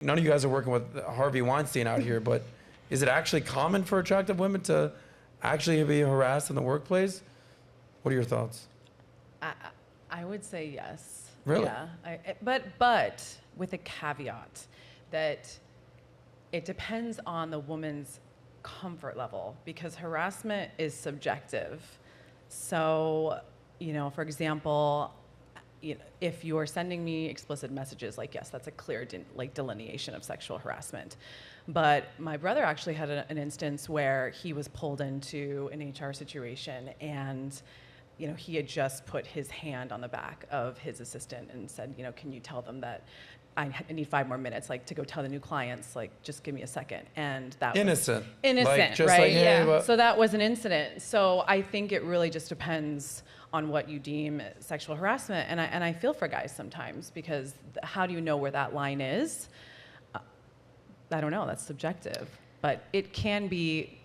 none of you guys are working with Harvey Weinstein out here, but is it actually common for attractive women to actually be harassed in the workplace? What are your thoughts? I would say yes. Really? Yeah. But with a caveat that it depends on the woman's comfort level, because harassment is subjective. So, for example, if you're sending me explicit messages, like, yes, that's a clear delineation of sexual harassment. But my brother actually had an instance where he was pulled into an HR situation, and he had just put his hand on the back of his assistant and said, can you tell them that I need 5 more minutes, to go tell the new clients, just give me a second. And that innocent. was innocent, just right? Hey, yeah. So that was an incident. So I think it really just depends on what you deem sexual harassment. And I feel for guys sometimes, because how do you know where that line is? I don't know. That's subjective. But it can be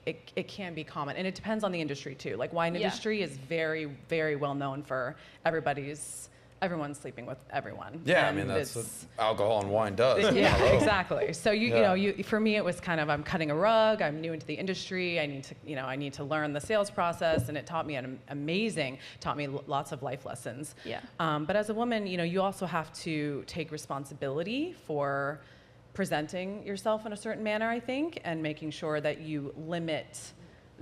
common, and it depends on the industry too. Wine industry is very, very well known for everyone's sleeping with everyone. Yeah, I mean that's what alcohol and wine does. Yeah, exactly. So for me, it was kind of, I'm cutting a rug. I'm new into the industry. I need to learn the sales process, and it taught me lots of life lessons. Yeah. But as a woman, you also have to take responsibility for presenting yourself in a certain manner, I think, and making sure that you limit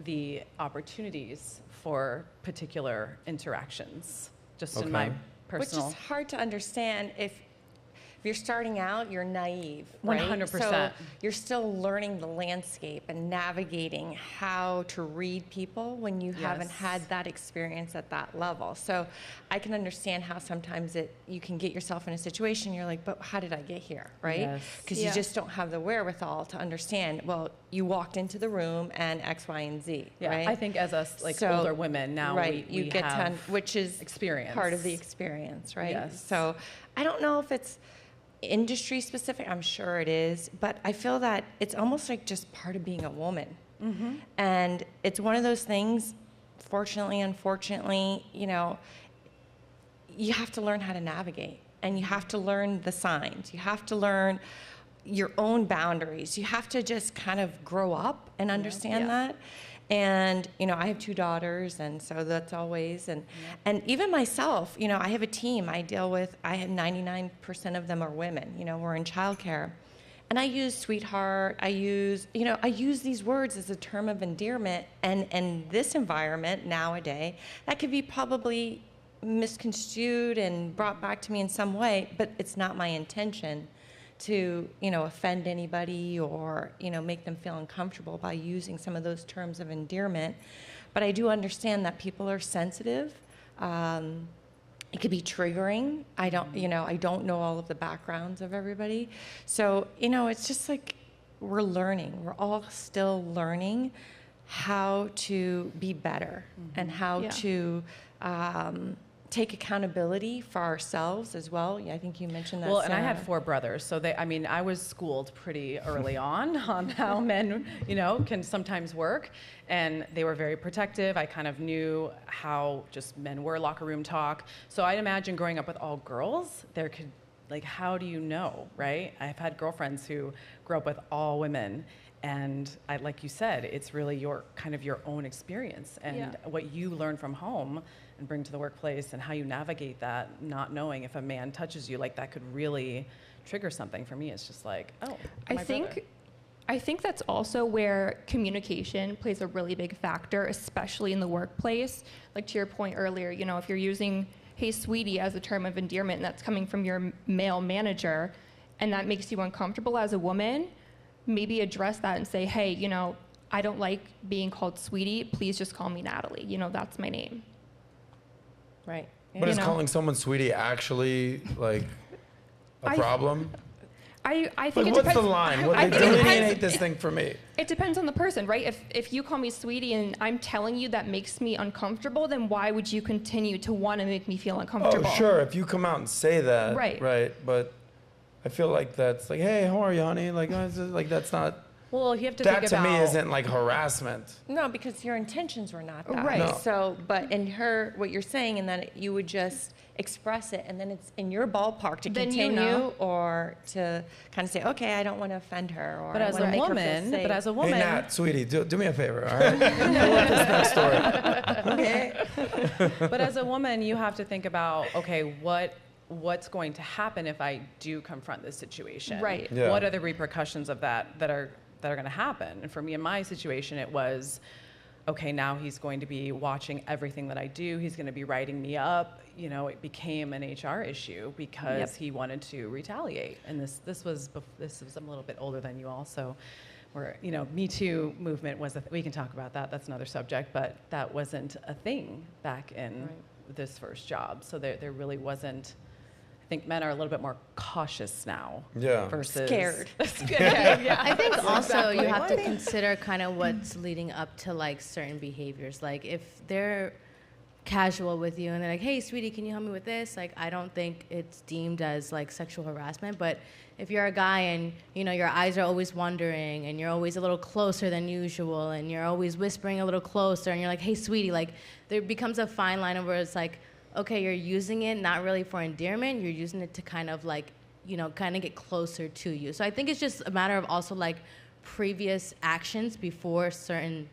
the opportunities for particular interactions. Just in my personal. Which is hard to understand if you're starting out, you're naive, right? 100%. So you're still learning the landscape and navigating how to read people when you haven't had that experience at that level. So I can understand how sometimes you can get yourself in a situation, you're like, but how did I get here, right? Because you just don't have the wherewithal to understand, well, you walked into the room and X, Y, and Z, right? I think as us older women now, we get have which is experience. Part of the experience, right? Yes. So I don't know if it's industry specific, I'm sure it is, but I feel that it's almost like just part of being a woman. Mm-hmm. And it's one of those things, fortunately, unfortunately, you have to learn how to navigate, and you have to learn the signs. You have to learn your own boundaries. You have to just kind of grow up and understand that. And, I have 2 daughters, and so that's always, and even myself, I have a team I deal with. I have 99% of them are women, we're in childcare. And I use sweetheart, I use these words as a term of endearment, and this environment nowadays, that could be probably misconstrued and brought back to me in some way, but it's not my intention to offend anybody or make them feel uncomfortable by using some of those terms of endearment. But I do understand that people are sensitive. It could be triggering. I don't know all of the backgrounds of everybody. So it's just like we're learning. We're all still learning how to be better and how to take accountability for ourselves as well. I think you mentioned that. Well, and I had 4 brothers, so I was schooled pretty early on how men, can sometimes work, and they were very protective. I kind of knew how just men were, locker room talk. So I'd imagine growing up with all girls, there could, how do you know, right? I've had girlfriends who grew up with all women, and like you said, it's really your own experience and what you learn from home and bring to the workplace, and how you navigate that, not knowing if a man touches you, that could really trigger something. For me, it's just like, oh, I think that's also where communication plays a really big factor, especially in the workplace. To your point earlier, if you're using "Hey, sweetie" as a term of endearment, and that's coming from your male manager, and that makes you uncomfortable as a woman, maybe address that and say, hey, I don't like being called sweetie. Please just call me Natalie. That's my name. Right. But is calling someone sweetie actually a problem? I think it what's depends. The line? Delineate this thing for me. It depends on the person, right? If you call me sweetie and I'm telling you that makes me uncomfortable, then why would you continue to want to make me feel uncomfortable? Oh, sure. If you come out and say that, right. But I feel like that's hey, how are you, honey? That's not. Well, you have to That think to about... me isn't like harassment. No, because your intentions were not that. Right. No. So, but in her, what you're saying, and that you would just express it, and then it's in your ballpark to Then you continue, know. or to kind of say, okay, I don't want to offend her, or But I as wanna a make her feel woman, safe. but as a Hey, woman, Nat, sweetie, do me a favor, all right? Pull up this next story. Okay. but as a woman, you have to think about, okay, what's going to happen if I do confront this situation? Right. Yeah. What are the repercussions of that are going to happen? And for me, in my situation, it was, okay, now he's going to be watching everything that I do. He's going to be writing me up. You know, it became an HR issue because he wanted to retaliate. And this was I'm a little bit older than you all, so where, you know, Me Too movement was we can talk about that. That's another subject, but that wasn't a thing back in this first job. So there really wasn't. I think men are a little bit more cautious now. Yeah. Versus Scared. yeah. I think also Exactly. you have to consider kind of what's leading up to like certain behaviors. Like if they're casual with you and they're like, hey, sweetie, can you help me with this? Like, I don't think it's deemed as like sexual harassment. But if you're a guy and, you know, your eyes are always wandering and you're always a little closer than usual and you're always whispering a little closer and you're like, hey, sweetie, like there becomes a fine line where it's like, okay, you're using it not really for endearment, you're using it to kind of like, you know, kind of get closer to you. So I think it's just a matter of also like previous actions before certain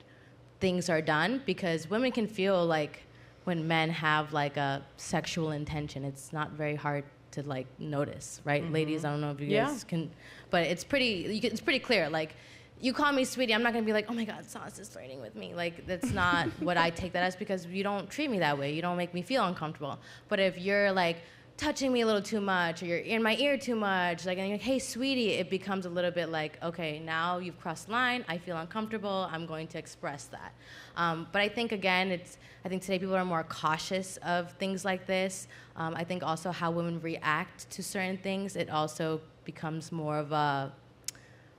things are done, because women can feel like when men have like a sexual intention, it's not very hard to like notice, right? Ladies, I don't know if you guys can, but it's it's pretty clear. Like, you call me sweetie, I'm not gonna be like, oh my God, Sauce is flirting with me. Like, that's not what I take that as, because you don't treat me that way. You don't make me feel uncomfortable. But if you're like touching me a little too much, or you're in my ear too much, like, and you're like, hey, sweetie, it becomes a little bit like, okay, now you've crossed the line, I feel uncomfortable, I'm going to express that. But I think, again, I think today people are more cautious of things like this. I think also how women react to certain things, it also becomes more of a,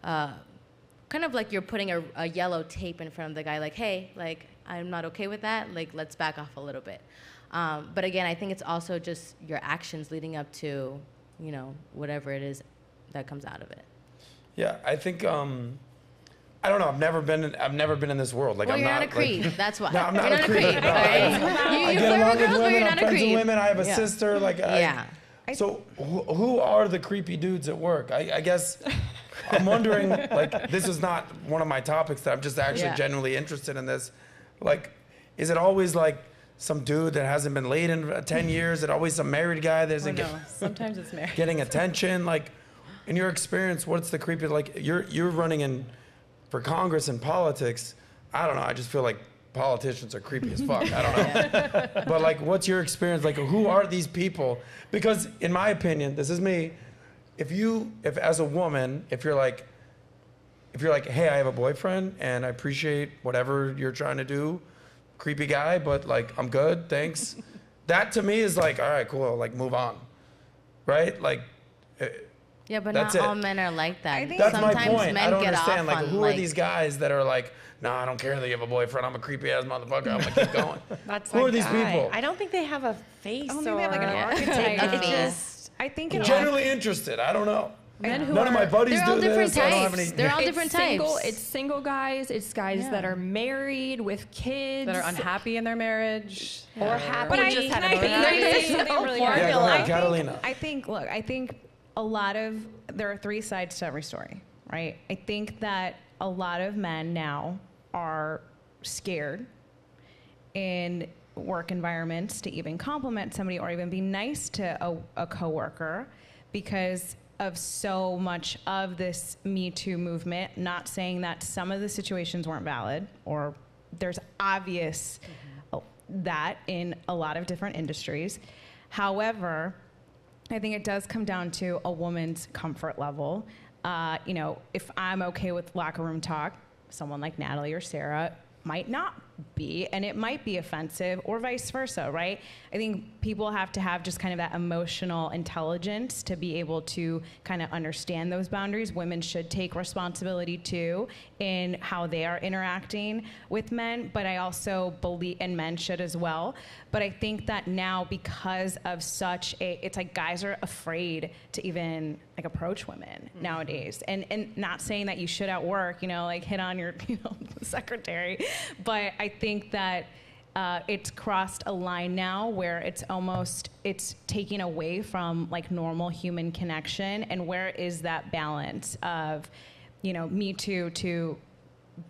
kind of like you're putting a yellow tape in front of the guy, like, hey, like, I'm not okay with that, like, let's back off a little bit. But again, I think it's also just your actions leading up to, you know, whatever it is that comes out of it. Yeah, I think I don't know. I've never been in this world. Like, Well, I'm you're not not a creep. Like, That's why. no, I'm not You're a creep. all No, right? You get flirt along with girls, but women. you're I'm not a friends with creep. women. I have a Yeah. sister. Like, Yeah. So who are the creepy dudes at work? I guess I'm wondering. Like, this is not one of my topics. That I'm just actually Yeah. genuinely interested in this. Like, is it always like some dude that hasn't been laid in 10 years? Is it always some married guy that isn't Sometimes it's married. getting attention? Like, in your experience, what's the creepy? Like, you're running in for Congress and politics. I don't know. I just feel like politicians are creepy as fuck. I don't know. But like, what's your experience? Like, who are these people? Because in my opinion, this is me. If as a woman, if you're like, hey, I have a boyfriend and I appreciate whatever you're trying to do, creepy guy, but like, I'm good, thanks. That to me is like, all right, cool, like, move on, right? Like, Yeah, but That's not it. all men are like that. that's Sometimes my point. men I don't get understand. off Like, on, who like, are these guys that are like, nah, I don't care that you have a boyfriend. I'm a creepy ass motherfucker. I'm gonna keep going. That's Who my are these guy. people? I don't think they have a face I don't or think they have like an archetype. It just I think it Generally interested. I don't know. Men who None of my buddies They're all do different this. I don't have types. any. They're all different types. It's single guys. It's guys that are married with kids. that are unhappy in their marriage. or happy. But just had can another I say something really Yeah, quick? go ahead, Catalina. I think a lot of, there are three sides to every story, right? I think that a lot of men now are scared in work environments to even compliment somebody or even be nice to a coworker because of so much of this Me Too movement. Not saying that some of the situations weren't valid, or there's obvious that in a lot of different industries. However, I think it does come down to a woman's comfort level. You know, if I'm okay with locker room talk, someone like Natalie or Sarah might not be, and it might be offensive, or vice versa, right? I think people have to have just kind of that emotional intelligence to be able to kind of understand those boundaries. Women should take responsibility too in how they are interacting with men, but I also believe, and men should as well, but I think that now because of such it's like guys are afraid to even like approach women nowadays, and not saying that you should at work, like hit on your secretary, but I think that it's crossed a line now where it's taking away from like normal human connection, and where is that balance of Me Too to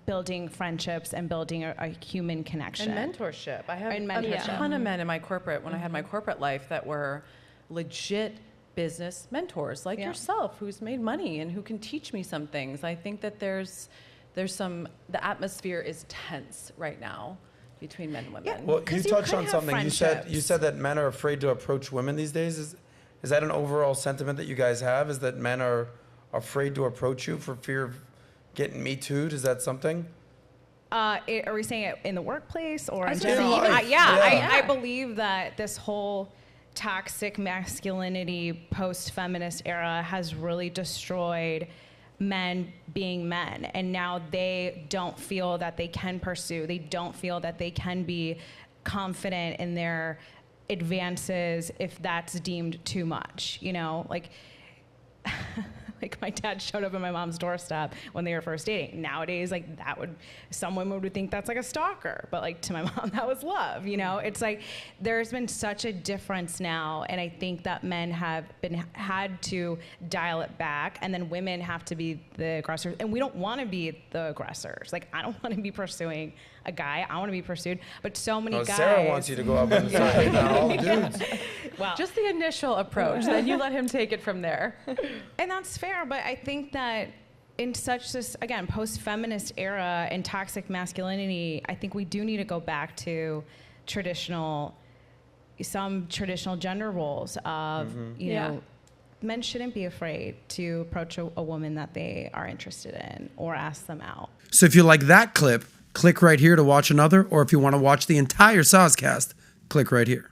building friendships and building a human connection And mentorship. I have And a mentorship. ton of men in my corporate, when I had my corporate life, that were legit business mentors like yourself, who's made money and who can teach me some things. I think that there's the atmosphere is tense right now between men and women. Well, you 'Cause you touched could on have something. You friendships. said that men are afraid to approach women these days. Is that an overall sentiment that you guys have? Is that men are afraid to approach you for fear of getting Me Too'd? Is that something? Are we saying it in the workplace or in In general? life, I believe that this whole toxic masculinity post-feminist era has really destroyed men being men, and now they don't feel that they can pursue, they don't feel that they can be confident in their advances if that's deemed too much, like my dad showed up at my mom's doorstep when they were first dating. Nowadays, like someone would think that's like a stalker, but like to my mom, that was love, It's like there's been such a difference now, and I think that men have had to dial it back, and then women have to be the aggressors, and we don't want to be the aggressors. Like I don't want to be pursuing a guy. I want to be pursued, but so many guys. Sarah wants you to go up and start hitting on all the dudes. Well, Just the initial approach, then you let him take it from there. and that's fair, but I think that in such this, again, post-feminist era and toxic masculinity, I think we do need to go back to some traditional gender roles of, men shouldn't be afraid to approach a woman that they are interested in or ask them out. So if you like that clip, click right here to watch another, or if you want to watch the entire SOSCast, click right here.